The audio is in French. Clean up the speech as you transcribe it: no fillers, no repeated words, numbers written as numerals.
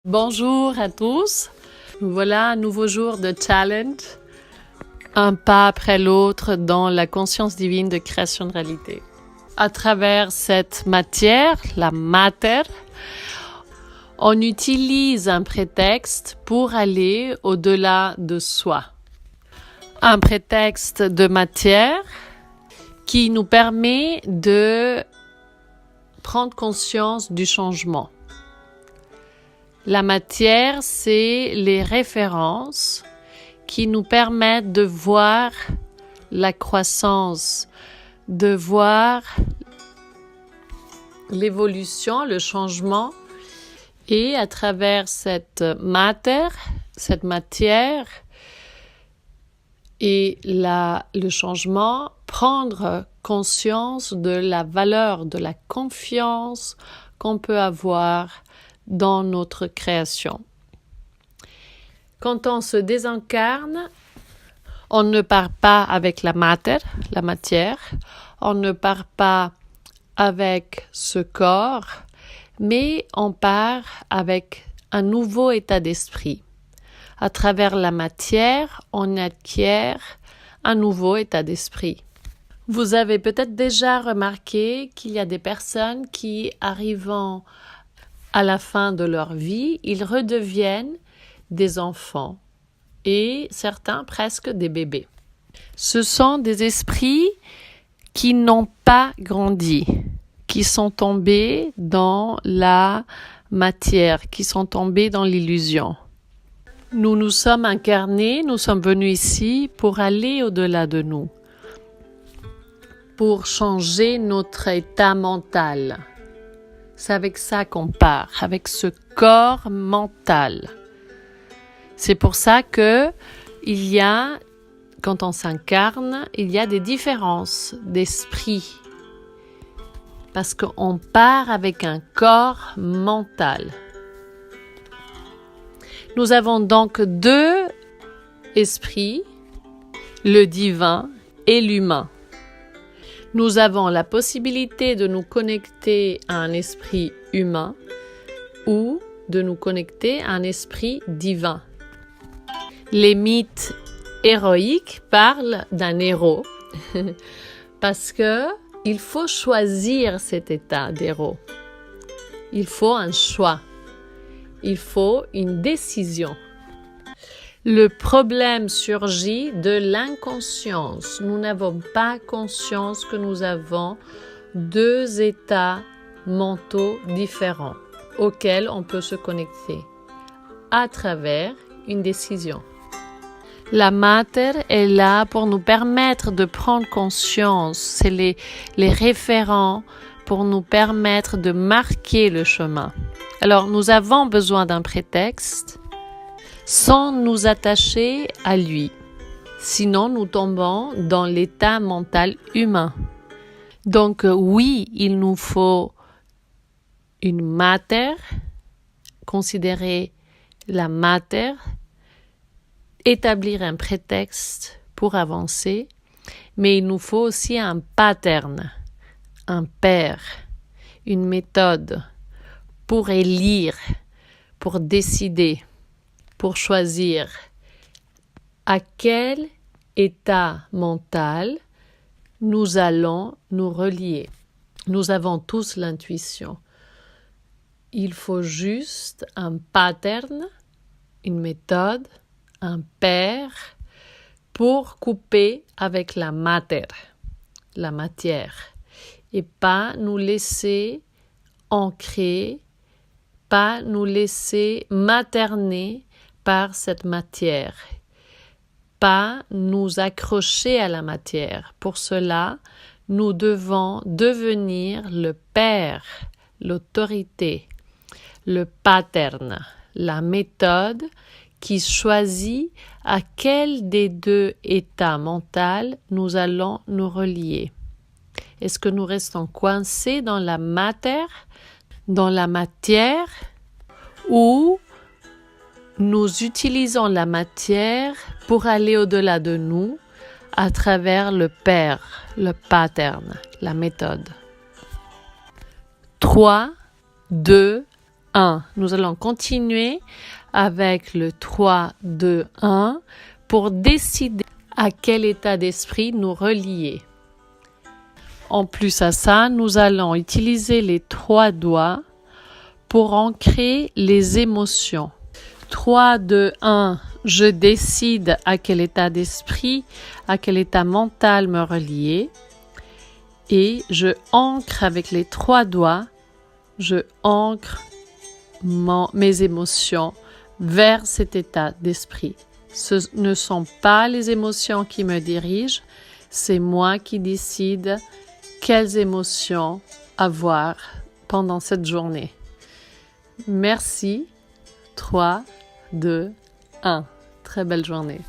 Bonjour à tous. Voilà un nouveau jour de challenge, un pas après l'autre dans la conscience divine de création de réalité. À travers cette matière, la mater, on utilise un prétexte pour aller au-delà de soi. Un prétexte de matière qui nous permet de prendre conscience du changement. La matière, c'est les références qui nous permettent de voir la croissance, de voir l'évolution, le changement. Et à travers cette matière et le changement, prendre conscience de la valeur, de la confiance qu'on peut avoir dans notre création. Quand on se désincarne, on ne part pas avec la matière, on ne part pas avec ce corps, mais on part avec un nouveau état d'esprit. À travers la matière, on acquiert un nouveau état d'esprit. Vous avez peut-être déjà remarqué qu'il y a des personnes qui, arrivant à la fin de leur vie, ils redeviennent des enfants et certains presque des bébés. Ce sont des esprits qui n'ont pas grandi, qui sont tombés dans la matière, qui sont tombés dans l'illusion. Nous nous sommes incarnés, nous sommes venus ici pour aller au-delà de nous, pour changer notre état mental. C'est avec ça qu'on part, avec ce corps mental. C'est pour ça que quand on s'incarne, il y a des différences d'esprit. Parce qu'on part avec un corps mental. Nous avons donc deux esprits, le divin et l'humain. Nous avons la possibilité de nous connecter à un esprit humain ou de nous connecter à un esprit divin. Les mythes héroïques parlent d'un héros parce que il faut choisir cet état d'héros. Il faut un choix. Il faut une décision. Le problème surgit de l'inconscience. Nous n'avons pas conscience que nous avons deux états mentaux différents auxquels on peut se connecter à travers une décision. La mater est là pour nous permettre de prendre conscience. C'est les référents pour nous permettre de marquer le chemin. Alors, nous avons besoin d'un prétexte sans nous attacher à lui. Sinon, nous tombons dans l'état mental humain. Donc, oui, il nous faut une mater, considérer la mater, établir un prétexte pour avancer, mais il nous faut aussi un pattern, un père, une méthode pour élire, pour décider, pour choisir à quel état mental nous allons nous relier. Nous avons tous l'intuition. Il faut juste un pattern, une méthode, un père pour couper avec la matière, et pas nous laisser ancrer, pas nous laisser materner par cette matière, pas nous accrocher à la matière. Pour cela, nous devons devenir le père, l'autorité, le pattern, la méthode qui choisit à quel des deux états mentaux nous allons nous relier. Est-ce que nous restons coincés dans la matière, ou nous utilisons la matière pour aller au-delà de nous à travers le père, le pattern, la méthode. 3, 2, 1. Nous allons continuer avec le 3, 2, 1 pour décider à quel état d'esprit nous relier. En plus à ça, nous allons utiliser les 3 doigts pour ancrer les émotions. 3, 2, 1, je décide à quel état d'esprit, à quel état mental me relier. Et je ancre avec les 3 doigts, je ancre mes émotions vers cet état d'esprit. Ce ne sont pas les émotions qui me dirigent, c'est moi qui décide quelles émotions avoir pendant cette journée. Merci. 3, 2, 1. Très belle journée.